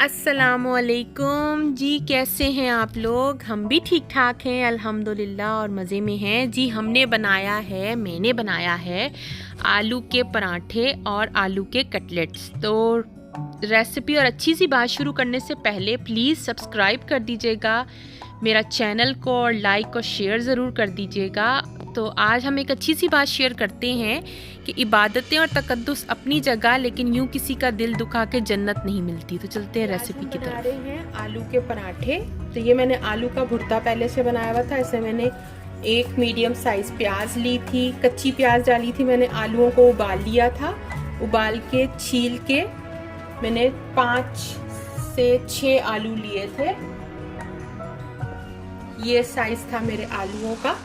अस्सलामुअलैकुम जी, कैसे हैं आप लोग। हम भी ठीक ठाक हैं अल्हम्दुलिल्लाह और मज़े में हैं जी। मैंने बनाया है आलू के पराठे और आलू के कटलेट्स। तो रेसिपी और अच्छी सी बात शुरू करने से पहले प्लीज़ सब्सक्राइब कर दीजिएगा मेरा चैनल को, और लाइक और शेयर ज़रूर कर दीजिएगा। तो आज हम एक अच्छी सी बात शेयर करते हैं कि इबादतें और तकद्दुस अपनी जगह, लेकिन यूं किसी का दिल दुखा के जन्नत नहीं मिलती। तो चलते हैं रेसिपी की तरफ। बना रहे हैं आलू के पराठे। तो ये मैंने आलू का भुर्ता पहले से बनाया हुआ था। ऐसे मैंने एक मीडियम साइज प्याज ली थी, कच्ची प्याज डाली थी मैंने। आलूओं को उबाल लिया था, उबाल के छील के मैंने 5 से 6 आलू लिए थे। ये साइज था मेरे आलूओं का।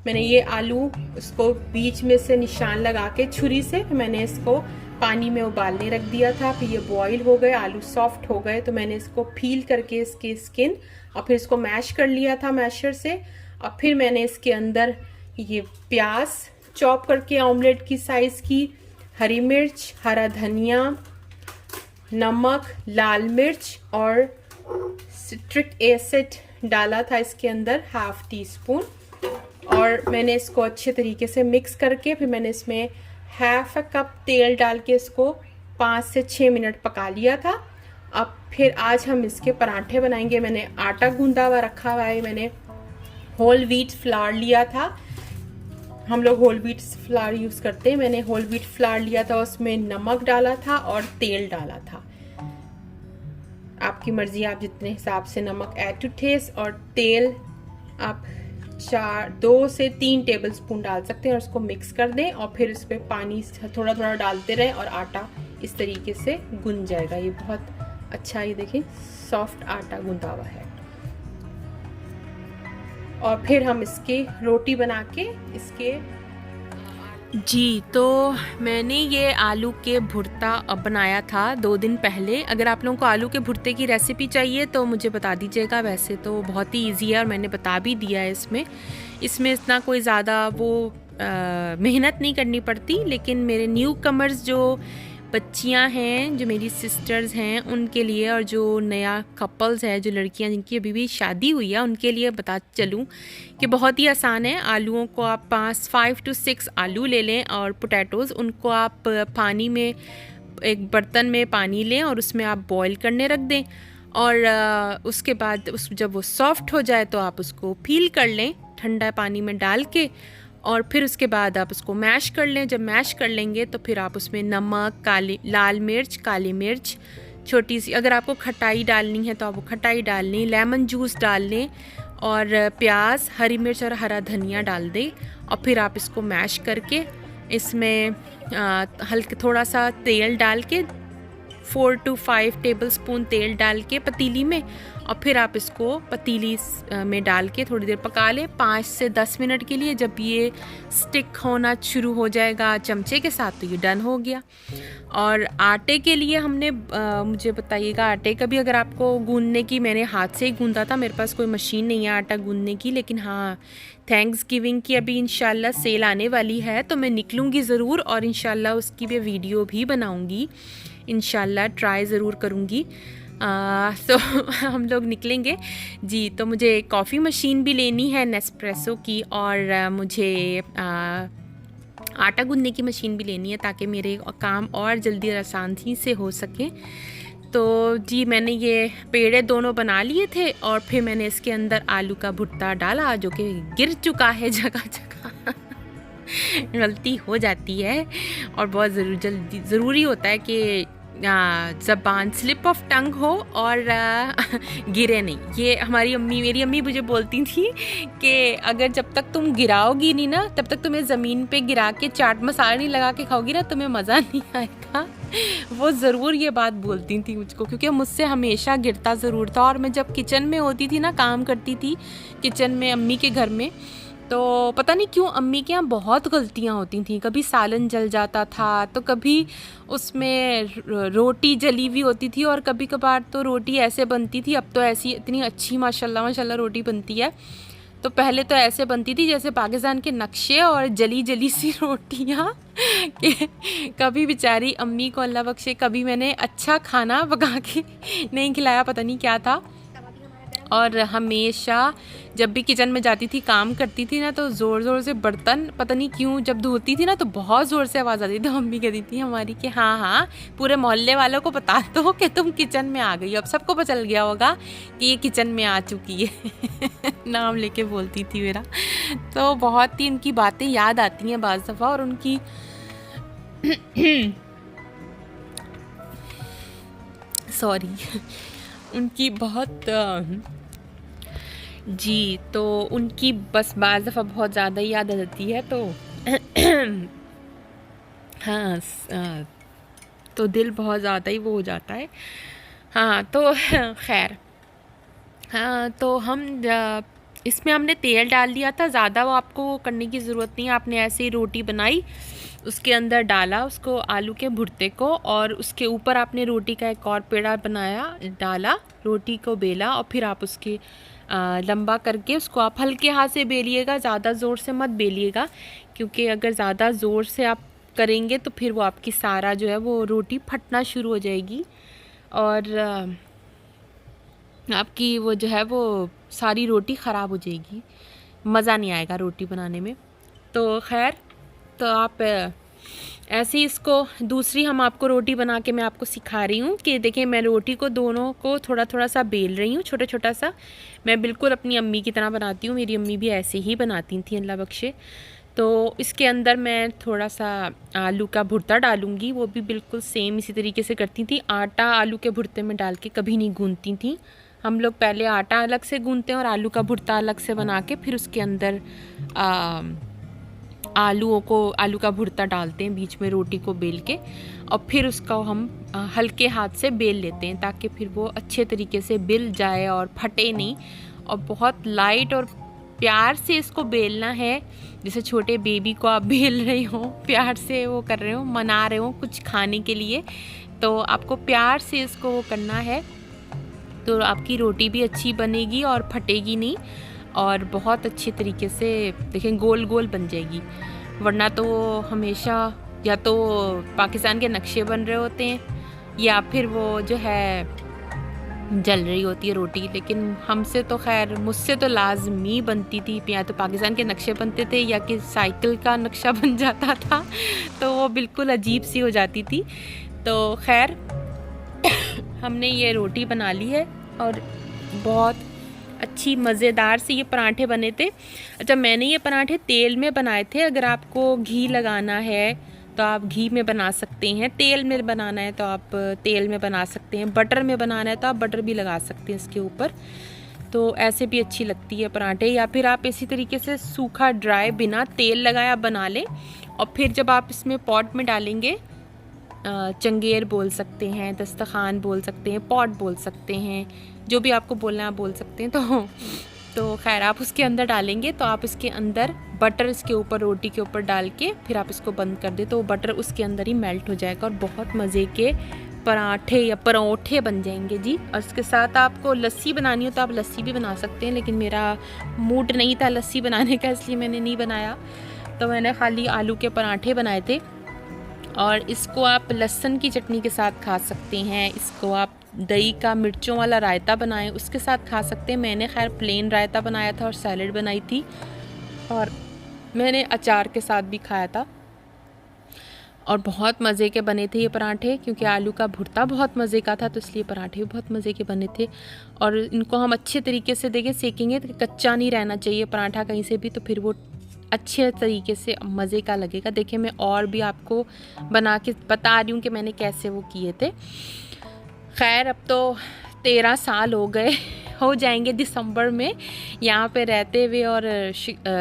मैंने ये आलू इसको बीच में से निशान लगा के छुरी से मैंने इसको पानी में उबालने रख दिया था। फिर ये बॉईल हो गए, आलू सॉफ्ट हो गए, तो मैंने इसको पील करके इसकी स्किन और फिर इसको मैश कर लिया था मैशर से। और फिर मैंने इसके अंदर ये प्याज चॉप करके ऑमलेट की साइज की, हरी मिर्च, हरा धनिया, नमक, लाल मिर्च और सिट्रिक एसिड डाला था इसके अंदर, ½ टीस्पून। और मैंने इसको अच्छे तरीके से मिक्स करके फिर मैंने इसमें ½ कप तेल डाल के इसको 5 से 6 मिनट पका लिया था। अब फिर आज हम इसके पराठे बनाएंगे। मैंने आटा गूंदा हुआ रखा हुआ है। मैंने होल व्हीट फ्लावर लिया था। हम लोग होल व्हीट फ्लावर यूज करते हैं। मैंने होल व्हीट फ्लावर लिया था, उसमें नमक डाला था और तेल डाला था। आपकी मर्जी, आप जितने हिसाब से नमक ऐड टू टेस्ट। और तेल आप 2 से 3 टेबल स्पून डाल सकते हैं और उसको मिक्स कर दें। और फिर इस पर पानी थोड़ा थोड़ा डालते रहें और आटा इस तरीके से गूंद जाएगा। ये बहुत अच्छा, ये देखिए सॉफ्ट आटा गूंदा हुआ है। और फिर हम इसकी रोटी बना के इसके जी। तो मैंने ये आलू के भुर्ता बनाया था 2 दिन पहले। अगर आप लोगों को आलू के भुर्ते की रेसिपी चाहिए तो मुझे बता दीजिएगा। वैसे तो बहुत ही इजी है और मैंने बता भी दिया है। इसमें इतना कोई ज़्यादा मेहनत नहीं करनी पड़ती। लेकिन मेरे न्यू कमर्स जो बच्चियां हैं, जो मेरी सिस्टर्स हैं, उनके लिए, और जो नया कपल्स है, जो लड़कियां जिनकी अभी भी शादी हुई है, उनके लिए बता चलूं कि बहुत ही आसान है। आलूओं को आप 5 to 6 आलू ले लें और पोटैटोज़, उनको आप पानी में, एक बर्तन में पानी लें और उसमें आप बॉईल करने रख दें। और उसके बाद जब वो सॉफ्ट हो जाए तो आप उसको पील कर लें ठंडा पानी में डाल के। और फिर उसके बाद आप उसको मैश कर लें। जब मैश कर लेंगे तो फिर आप उसमें नमक, लाल मिर्च, काली मिर्च, छोटी सी, अगर आपको खटाई डालनी है तो आप वो खटाई डाल लें, लेमन जूस डाल लें, और प्याज, हरी मिर्च और हरा धनिया डाल दें। और फिर आप इसको मैश करके इसमें हल्का थोड़ा सा तेल डाल के, 4 to 5 टेबल स्पून तेल डाल के पतीली में, और फिर आप इसको पतीली में डाल के थोड़ी देर पका लें, 5 से 10 मिनट के लिए। जब ये स्टिक होना शुरू हो जाएगा चमचे के साथ तो ये डन हो गया। और आटे के लिए हमने मुझे बताइएगा आटे का भी, अगर आपको गूंदने की, मैंने हाथ से ही गूंदा था, मेरे पास कोई मशीन नहीं है आटा गूंदने की। लेकिन हाँ, थैंक्स गिविंग की अभी इंशाल्लाह सेल आने वाली है तो मैं निकलूँगी ज़रूर और इंशाल्लाह उसकी भी वीडियो भी बनाऊँगी। इंशाल्लाह ट्राई ज़रूर करूँगी। तो हम लोग निकलेंगे जी। तो मुझे कॉफ़ी मशीन भी लेनी है नेस्प्रेसो की, और मुझे आटा गूंदने की मशीन भी लेनी है ताकि मेरे काम और जल्दी और आसानी से हो सके। तो जी, मैंने ये पेड़े दोनों बना लिए थे और फिर मैंने इसके अंदर आलू का भुर्ता डाला, जो कि गिर चुका है जगह जगह। गलती हो जाती है और बहुत ज़रूरी होता है कि ज़बान स्लिप ऑफ टंग हो और गिरे नहीं। ये मेरी अम्मी मुझे बोलती थी कि अगर जब तक तुम गिराओगी नहीं ना, तब तक तुम्हें ज़मीन पे गिरा के चाट मसाला नहीं लगा के खाओगी ना, तुम्हें मज़ा नहीं आएगा। वो ज़रूर ये बात बोलती थी मुझको, क्योंकि मुझसे हमेशा गिरता ज़रूर था। और मैं जब किचन में होती थी ना, काम करती थी किचन में अम्मी के घर में, तो पता नहीं क्यों अम्मी के यहाँ बहुत गलतियाँ होती थी। कभी सालन जल जाता था, तो कभी उसमें रोटी जली हुई होती थी, और कभी कभार तो रोटी ऐसे बनती थी, अब तो ऐसी इतनी अच्छी माशाल्लाह माशाल्लाह रोटी बनती है, तो पहले तो ऐसे बनती थी जैसे पाकिस्तान के नक्शे और जली जली सी रोटियाँ कि कभी बेचारी अम्मी को अल्लाह बख्शे, कभी मैंने अच्छा खाना पका के नहीं खिलाया, पता नहीं क्या था। और हमेशा जब भी किचन में जाती थी, काम करती थी ना, तो ज़ोर ज़ोर से बर्तन पता नहीं क्यों जब धोती थी ना तो बहुत ज़ोर से आवाज़ आती थी। तो मम्मी कहती थी हमारी कि हाँ हाँ पूरे मोहल्ले वालों को बता दो कि तुम किचन में आ गई हो। अब सबको पता चल गया होगा कि ये किचन में आ चुकी है नाम लेके बोलती थी मेरा। तो बहुत ही उनकी बातें याद आती हैं बाज़ दफ़ा, और उनकी सॉरी उनकी बहुत जी, तो उनकी बस बाज़ दफ़ा बहुत ज़्यादा याद आ जाती है। तो हाँ तो दिल बहुत ज़्यादा ही वो हो जाता है। हाँ तो खैर, हाँ तो हम इसमें हमने तेल डाल दिया था, ज़्यादा वो आपको करने की ज़रूरत नहीं है। आपने ऐसे ही रोटी बनाई, उसके अंदर डाला उसको आलू के भुर्ते को, और उसके ऊपर आपने रोटी का एक और पेड़ा बनाया, डाला, रोटी को बेला, और फिर आप उसके लंबा करके उसको आप हल्के हाथ से बेलिएगा, ज़्यादा ज़ोर से मत बेलिएगा, क्योंकि अगर ज़्यादा ज़ोर से आप करेंगे तो फिर वो आपकी सारा जो है वो रोटी फटना शुरू हो जाएगी, और आपकी वो जो है वो सारी रोटी ख़राब हो जाएगी, मज़ा नहीं आएगा रोटी बनाने में। तो खैर, तो आप ऐसे ही इसको दूसरी हम आपको रोटी बना के मैं आपको सिखा रही हूँ कि देखिए मैं रोटी को दोनों को थोड़ा थोड़ा सा बेल रही हूँ, छोटा छोटा सा। मैं बिल्कुल अपनी अम्मी की तरह बनाती हूँ, मेरी अम्मी भी ऐसे ही बनाती थी अल्लाह बख्शे। तो इसके अंदर मैं थोड़ा सा आलू का भुर्ता डालूँगी, वो भी बिल्कुल सेम इसी तरीके से करती थी। आटा आलू के भुर्ते में डाल के कभी नहीं गूँथती थी। हम लोग पहले आटा अलग से गूँथते हैं और आलू का भुर्ता अलग से बना के फिर उसके अंदर आलू का भुर्ता डालते हैं बीच में रोटी को बेल के, और फिर उसका हम हल्के हाथ से बेल लेते हैं ताकि फिर वो अच्छे तरीके से बेल जाए और फटे नहीं। और बहुत लाइट और प्यार से इसको बेलना है, जैसे छोटे बेबी को आप बेल रहे हो, प्यार से वो कर रहे हो, मना रहे हो कुछ खाने के लिए, तो आपको प्यार से इसको वो करना है, तो आपकी रोटी भी अच्छी बनेगी और फटेगी नहीं, और बहुत अच्छे तरीके से देखें गोल गोल बन जाएगी। वरना तो वो हमेशा या तो पाकिस्तान के नक्शे बन रहे होते हैं या फिर वो जो है जल रही होती है रोटी। लेकिन हमसे तो खैर, मुझसे तो लाजमी बनती थी, या तो पाकिस्तान के नक्शे बनते थे या कि साइकिल का नक्शा बन जाता था, तो वो बिल्कुल अजीब सी हो जाती थी। तो खैर हमने ये रोटी बना ली है और बहुत अच्छी मज़ेदार से ये पराठे बने थे। अच्छा, मैंने ये पराठे तेल में बनाए थे। अगर आपको घी लगाना है तो आप घी में बना सकते हैं, तेल में बनाना है तो आप तेल में बना सकते हैं, बटर में बनाना है तो आप बटर भी लगा सकते हैं इसके ऊपर, तो ऐसे भी अच्छी लगती है पराठे। या फिर आप इसी तरीके से सूखा ड्राई बिना तेल लगाया बना लें, और फिर जब आप इसमें पॉट में डालेंगे, चंगेर बोल सकते हैं, दस्तरखान बोल सकते हैं, पॉट बोल सकते हैं, जो भी आपको बोलना है आप बोल सकते हैं। तो खैर आप उसके अंदर डालेंगे तो आप इसके अंदर बटर इसके ऊपर रोटी के ऊपर डाल के फिर आप इसको बंद कर दें, तो वो बटर उसके अंदर ही मेल्ट हो जाएगा और बहुत मज़े के पराठे या परोठे बन जाएंगे जी। और इसके साथ आपको लस्सी बनानी हो तो आप लस्सी भी बना सकते हैं, लेकिन मेरा मूड नहीं था लस्सी बनाने का, इसलिए मैंने नहीं बनाया। तो मैंने खाली आलू के पराठे बनाए थे, और इसको आप लहसुन की चटनी के साथ खा सकते हैं, इसको आप दही का मिर्चों वाला रायता बनाएं उसके साथ खा सकते हैं। मैंने खैर प्लेन रायता बनाया था और सैलेड बनाई थी, और मैंने अचार के साथ भी खाया था, और बहुत मज़े के बने थे ये पराठे, क्योंकि आलू का भुर्ता बहुत मज़े का था तो इसलिए पराठे भी बहुत मज़े के बने थे। और इनको हम अच्छे तरीके से देखें सेकेंगे तो कच्चा नहीं रहना चाहिए पराठा कहीं से भी, तो फिर वो अच्छे तरीके से मज़े का लगेगा। देखिए मैं और भी आपको बना के बता रही हूँ कि मैंने कैसे वो किए थे। खैर अब तो 13 साल हो जाएंगे दिसंबर में यहाँ पे रहते हुए और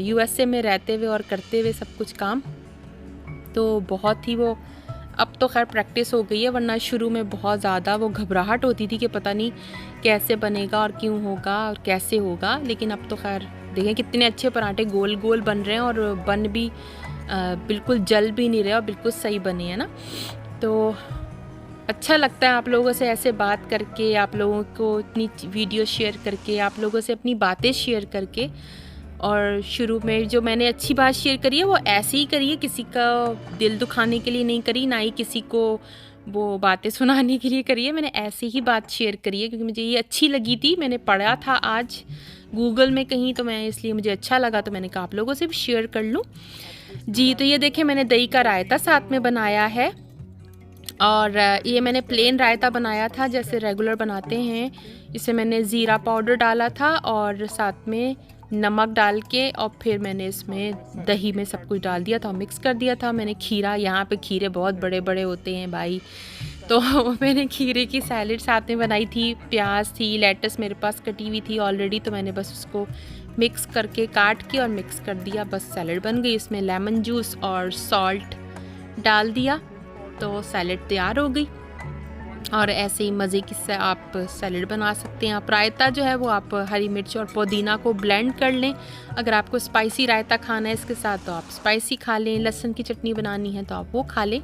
USA में रहते हुए और करते हुए सब कुछ काम। तो बहुत ही वो अब तो खैर प्रैक्टिस हो गई है, वरना शुरू में बहुत ज़्यादा वो घबराहट होती थी कि पता नहीं कैसे बनेगा और क्यों होगा और कैसे होगा। लेकिन अब तो खैर देखें कितने अच्छे पराठे गोल गोल बन रहे हैं, और बन भी बिल्कुल जल भी नहीं रहे और बिल्कुल सही बने हैं ना। तो अच्छा लगता है आप लोगों से ऐसे बात करके, आप लोगों को इतनी वीडियो शेयर करके, आप लोगों से अपनी बातें शेयर करके। और शुरू में जो मैंने अच्छी बात शेयर करी है वो ऐसे ही करी है, किसी का दिल दुखाने के लिए नहीं करी, ना ही किसी को वो बातें सुनाने के लिए करी है। मैंने ऐसे ही बात शेयर करी है क्योंकि मुझे ये अच्छी लगी थी, मैंने पढ़ा था आज गूगल में कहीं, तो मैं इसलिए मुझे अच्छा लगा तो मैंने कहा आप लोगों से भी शेयर कर लूँ। जी, तो ये देखिए मैंने दही का रायता साथ में बनाया है, और ये मैंने प्लेन रायता बनाया था जैसे रेगुलर बनाते हैं। इसे मैंने ज़ीरा पाउडर डाला था और साथ में नमक डाल के, और फिर मैंने इसमें दही में सब कुछ डाल दिया था, मिक्स कर दिया था। मैंने खीरा, यहाँ पे खीरे बहुत बड़े बड़े होते हैं भाई, तो मैंने खीरे की सैलेड साथ में बनाई थी। प्याज थी, लेटस मेरे पास कटी हुई थी ऑलरेडी, तो मैंने बस उसको मिक्स करके काट के और मिक्स कर दिया, बस सैलेड बन गई। इसमें लेमन जूस और सॉल्ट डाल दिया तो सैलेड तैयार हो गई। और ऐसे ही मज़े की से आप सैलेड बना सकते हैं। आप रायता जो है वो आप हरी मिर्च और पुदीना को ब्लेंड कर लें। अगर आपको स्पाइसी रायता खाना है इसके साथ तो आप स्पाइसी खा लें, लहसुन की चटनी बनानी है तो आप वो खा लें।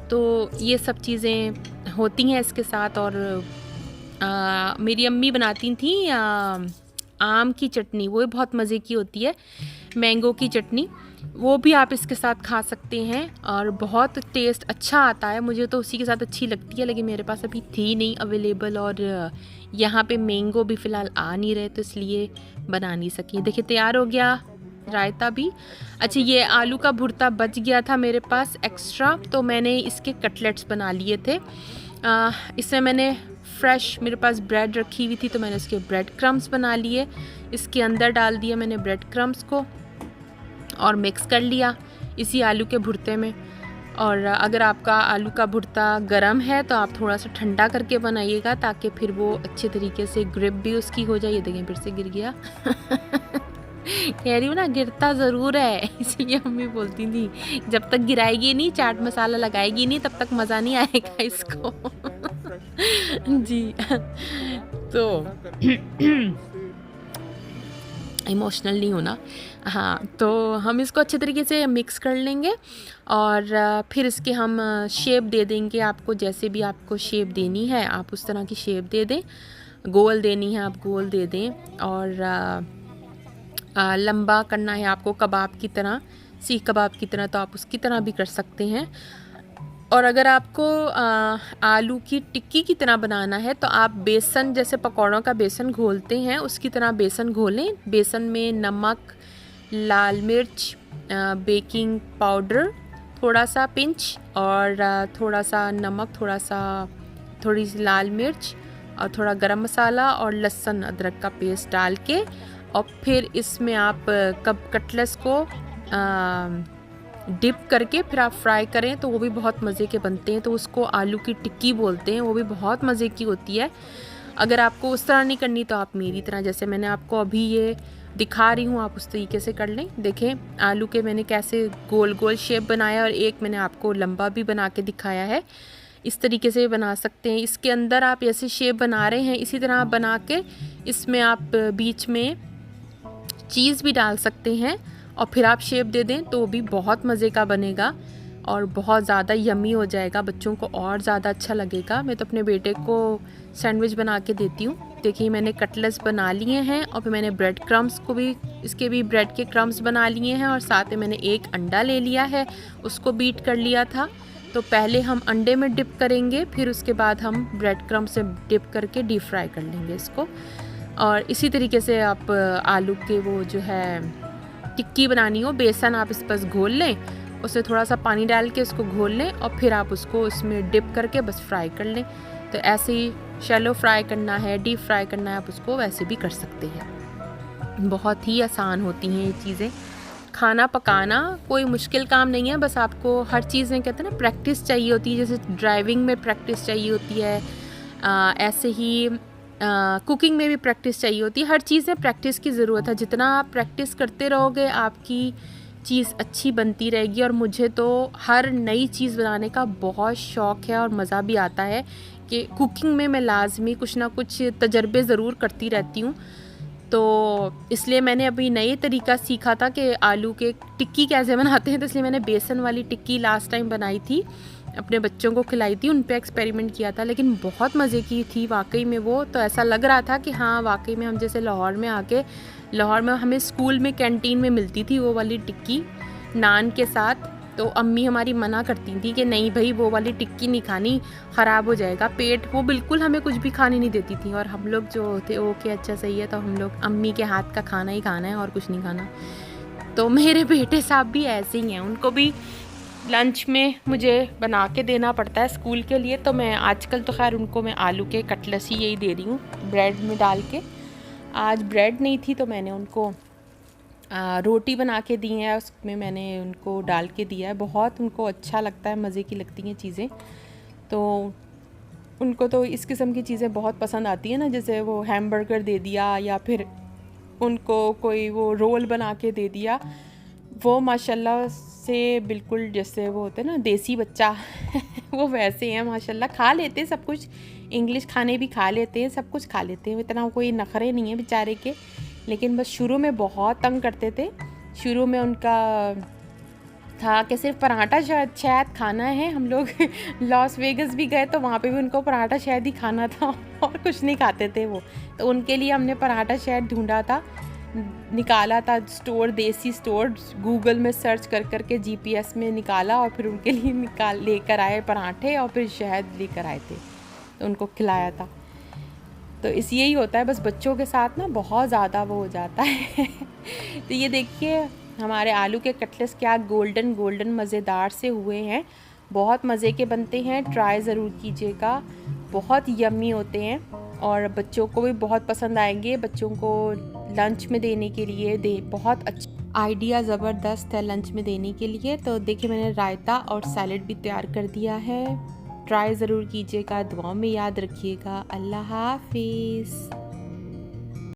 तो ये सब चीज़ें होती हैं इसके साथ। और मेरी अम्मी बनाती थी आम की चटनी, वो बहुत मज़े की होती है, मैंगो की चटनी, वो भी आप इसके साथ खा सकते हैं और बहुत टेस्ट अच्छा आता है। मुझे तो उसी के साथ अच्छी लगती है, लेकिन मेरे पास अभी थी नहीं अवेलेबल, और यहाँ पे मैंगो भी फ़िलहाल आ नहीं रहे तो इसलिए बना नहीं सकी। देखिए तैयार हो गया रायता भी। अच्छा, ये आलू का भुर्ता बच गया था मेरे पास एक्स्ट्रा, तो मैंने इसके कटलेट्स बना लिए थे। इसमें मैंने फ्रेश, मेरे पास ब्रेड रखी हुई थी तो मैंने इसके ब्रेड क्रम्स बना लिए, इसके अंदर डाल दिया मैंने ब्रेड क्रम्स को और मिक्स कर लिया इसी आलू के भुर्ते में। और अगर आपका आलू का भुर्ता गरम है तो आप थोड़ा सा ठंडा करके बनाइएगा ताकि फिर वो अच्छे तरीके से ग्रिप भी उसकी हो जाए। ये देखें फिर से गिर गया कह रही हूँ ना, गिरता ज़रूर है, इसलिए मम्मी बोलती थी जब तक गिराएगी नहीं, चाट मसाला लगाएगी नहीं, तब तक मज़ा नहीं आएगा इसको जी तो इमोशनल नहीं होना। हाँ, तो हम इसको अच्छे तरीके से मिक्स कर लेंगे और फिर इसके हम शेप दे देंगे। आपको जैसे भी आपको शेप देनी है आप उस तरह की शेप दे दें, गोल देनी है आप गोल दे दें, और लंबा करना है आपको कबाब की तरह, सीख कबाब की तरह, तो आप उसकी तरह भी कर सकते हैं। और अगर आपको आलू की टिक्की की तरह बनाना है तो आप बेसन, जैसे पकौड़ों का बेसन घोलते हैं उसकी तरह बेसन घोलें। बेसन में नमक, लाल मिर्च, बेकिंग पाउडर थोड़ा सा पिंच, और थोड़ा सा नमक, थोड़ी सी लाल मिर्च और थोड़ा गरम मसाला और लहसुन अदरक का पेस्ट डाल के, और फिर इसमें आप कटलेट्स को डिप करके फिर आप फ्राई करें तो वो भी बहुत मज़े के बनते हैं। तो उसको आलू की टिक्की बोलते हैं, वो भी बहुत मज़े की होती है। अगर आपको उस तरह नहीं करनी तो आप मेरी तरह, जैसे मैंने आपको अभी ये दिखा रही हूँ, आप उस तरीके से कर लें। देखें आलू के मैंने कैसे गोल गोल शेप बनाया, और एक मैंने आपको लंबा भी बना के दिखाया है। इस तरीके से बना सकते हैं। इसके अंदर आप ऐसे शेप बना रहे हैं, इसी तरह आप बना के इसमें आप बीच में चीज़ भी डाल सकते हैं और फिर आप शेप दे दें तो भी बहुत मज़े का बनेगा और बहुत ज़्यादा यम्मी हो जाएगा, बच्चों को और ज़्यादा अच्छा लगेगा। मैं तो अपने बेटे को सैंडविच बना के देती हूँ। देखिए मैंने कटलेट्स बना लिए हैं और फिर मैंने ब्रेड क्रम्स को भी, इसके भी ब्रेड के क्रम्स बना लिए हैं, और साथ में मैंने एक अंडा ले लिया है, उसको बीट कर लिया था। तो पहले हम अंडे में डिप करेंगे, फिर उसके बाद हम ब्रेड क्रम्स से डिप करके डीप फ्राई कर लेंगे इसको। और इसी तरीके से आप आलू के वो जो है टिक्की बनानी हो, बेसन आप इस पर घोल लें, उसमें थोड़ा सा पानी डाल के उसको घोल लें और फिर आप उसको उसमें डिप करके बस फ्राई कर लें। तो ऐसे ही शैलो फ्राई करना है, डीप फ्राई करना है, आप उसको वैसे भी कर सकते हैं। बहुत ही आसान होती हैं ये चीज़ें। खाना पकाना कोई मुश्किल काम नहीं है, बस आपको हर चीज़ में कहते हैं ना प्रैक्टिस चाहिए होती है। जैसे ड्राइविंग में प्रैक्टिस चाहिए होती है, ऐसे ही कुकिंग में भी प्रैक्टिस चाहिए होती है। हर चीज़ में प्रैक्टिस की ज़रूरत है। जितना आप प्रैक्टिस करते रहोगे आपकी चीज़ अच्छी बनती रहेगी। और मुझे तो हर नई चीज़ बनाने का बहुत शौक़ है और मज़ा भी आता है कि कुकिंग में मैं लाजमी कुछ ना कुछ तजर्बे ज़रूर करती रहती हूँ। तो इसलिए मैंने अभी नए तरीका सीखा था कि आलू के टिक्की कैसे बनाते हैं, तो इसलिए मैंने बेसन वाली टिक्की लास्ट टाइम बनाई थी, अपने बच्चों को खिलाई थी, उन पे एक्सपेरिमेंट किया था, लेकिन बहुत मज़े की थी वाकई में वो। तो ऐसा लग रहा था कि हाँ वाकई में हम जैसे लाहौर में आके लाहौर में हमें स्कूल में कैंटीन में मिलती थी वो वाली टिक्की नान के साथ। तो अम्मी हमारी मना करती थी कि नहीं भाई वो वाली टिक्की नहीं खानी, ख़राब हो जाएगा पेट। वो बिल्कुल हमें कुछ भी खाने नहीं देती थी, और हम लोग जो थे ओके अच्छा सही है, तो हम लोग अम्मी के हाथ का खाना ही खाना है और कुछ नहीं खाना। तो मेरे बेटे साहब भी ऐसे ही हैं, उनको भी लंच में मुझे बना के देना पड़ता है स्कूल के लिए। तो मैं आजकल तो खैर उनको मैं आलू के कटलेस ही यही दे रही हूँ ब्रेड में डाल के। आज ब्रेड नहीं थी तो मैंने उनको रोटी बना के दी है, उसमें मैंने उनको डाल के दिया है। बहुत उनको अच्छा लगता है, मज़े की लगती हैं चीज़ें। तो उनको तो इस किस्म की चीज़ें बहुत पसंद आती है ना, जैसे वो हैमबर्गर दे दिया या फिर उनको कोई वो रोल बना के दे दिया। वो माशाल्लाह से बिल्कुल जैसे वो होते हैं ना देसी बच्चा वो वैसे हैं माशाल्लाह। खा लेते हैं सब कुछ, इंग्लिश खाने भी खा लेते हैं, सब कुछ खा लेते हैं, इतना कोई नखरे नहीं है बेचारे के। लेकिन बस शुरू में बहुत तंग करते थे। शुरू में उनका था कि सिर्फ पराठा शायद खाना है। हम लोग लॉस वेगस भी गए तो वहाँ पे भी उनको पराठा शायद ही खाना था और कुछ नहीं खाते थे वो। तो उनके लिए हमने पराठा शायद ढूंढा था, निकाला था स्टोर, देसी स्टोर, गूगल में सर्च कर कर के GPS में निकाला और फिर उनके लिए लेकर आए पराठे और फिर शहद लेकर आए थे, तो उनको खिलाया था। तो इस यही होता है बस बच्चों के साथ ना, बहुत ज़्यादा वो हो जाता है तो ये देखिए हमारे आलू के कटलेट्स क्या गोल्डन गोल्डन मज़ेदार से हुए हैं, बहुत मज़े के बनते हैं, ट्राई ज़रूर कीजिएगा, बहुत यम्मी होते हैं और बच्चों को भी बहुत पसंद आएंगे। बच्चों को लंच में देने के लिए बहुत अच्छा आइडिया, ज़बरदस्त है लंच में देने के लिए। तो देखिए मैंने रायता और सैलेड भी तैयार कर दिया है, ट्राई ज़रूर कीजिएगा, दुआओं में याद रखिएगा। अल्लाह हाफिज़।